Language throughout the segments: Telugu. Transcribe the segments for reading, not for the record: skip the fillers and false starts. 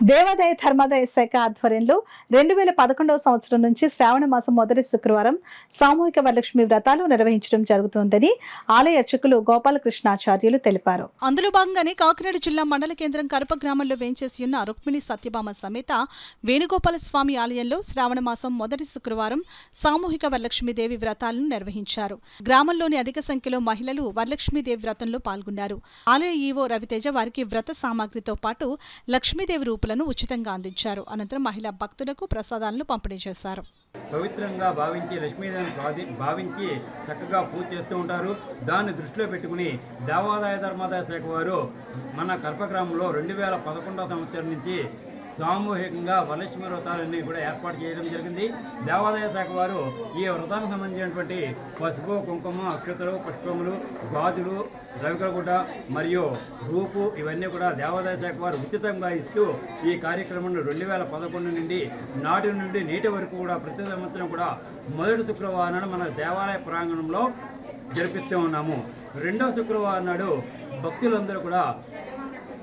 దేవాదాయ ధర్మాదాయ శాఖ ఆధ్వర్యంలో 2011వ సంవత్సరం నుంచి శ్రావణ మాసం మొదటి శుక్రవారం సామూహిక వరలక్ష్మి వ్రతాలు నిర్వహించడం జరుగుతోందని ఆలయ అర్చకులు గోపాలకృష్ణాచార్యులు తెలిపారు. అందులో భాగంగానే కాకినాడ జిల్లా మండల కేంద్రం కరప గ్రామంలో వేంచేసి ఉన్న రుక్మిణి సత్యభామ సమేత వేణుగోపాల స్వామి ఆలయంలో శ్రావణ మాసం మొదటి శుక్రవారం సామూహిక వరలక్ష్మీదేవి వ్రతాలను నిర్వహించారు. గ్రామంలోని అధిక సంఖ్యలో మహిళలు వరలక్ష్మీదేవి వ్రతంలో పాల్గొన్నారు. ఆలయ ఈవో రవితేజ వారికి వ్రత సామాగ్రితో పాటు లక్ష్మీదేవి రూపులను ఉచితంగా అందించారు. అనంతరం మహిళా భక్తులకు ప్రసాదాలను పంపిణీ చేశారు. పవిత్రంగా భావించి లక్ష్మీదేవిని భావించి చక్కగా పూజ చేస్తూ ఉంటారు. దాన్ని దృష్టిలో పెట్టుకుని దేవాదాయ ధర్మాదాయ శాఖ వారు మన కల్పగ్రామంలో 2011వ సంవత్సరం నుంచి సామూహికంగా వరలక్ష్మి వ్రతాలన్నీ కూడా ఏర్పాటు చేయడం జరిగింది. దేవాదాయ శాఖ వారు ఈ వ్రతానికి సంబంధించినటువంటి పసుపు, కుంకుమ, అక్షతలు, పుష్పములు, గాజులు, రవికలగుడ్డ మరియు రూపు ఇవన్నీ కూడా దేవాదాయ శాఖ వారు ఉచితంగా ఇస్తూ ఈ కార్యక్రమంలో 2011 నుండి నాటి నుండి నేటి వరకు కూడా ప్రతి సంవత్సరం కూడా మొదటి శుక్రవారం నాడు మన దేవాలయ ప్రాంగణంలో జరిపిస్తూ ఉన్నాము. రెండవ శుక్రవారం నాడు భక్తులందరూ కూడా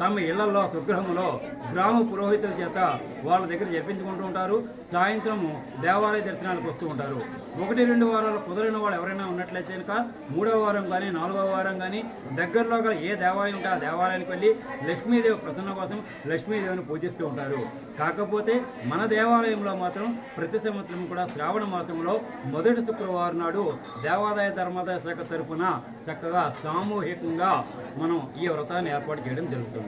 తమ ఇళ్లలో స్వగృహంలో గ్రామ పురోహితుల చేత వాళ్ళ దగ్గర జరిపించుకుంటూ ఉంటారు. సాయంత్రము దేవాలయ దర్శనాలకు వస్తూ ఉంటారు. 1-2 వారాలు కుదరిన వాళ్ళు ఎవరైనా ఉన్నట్లయితే కనుక 3వ వారం కానీ 4వ వారం కానీ దగ్గరలో గల ఏ దేవాలయం ఉంటే ఆ దేవాలయానికి వెళ్ళి లక్ష్మీదేవి ప్రసన్న కోసం లక్ష్మీదేవిని పూజిస్తూ ఉంటారు. కాకపోతే మన దేవాలయంలో మాత్రం ప్రతి సంవత్సరం కూడా శ్రావణ మాసంలో మొదటి శుక్రవారం నాడు దేవాదాయ ధర్మాదాయ శాఖ తరఫున చక్కగా సామూహికంగా మనం ఈ వ్రతాన్ని ఏర్పాటు చేయడం జరుగుతుంది.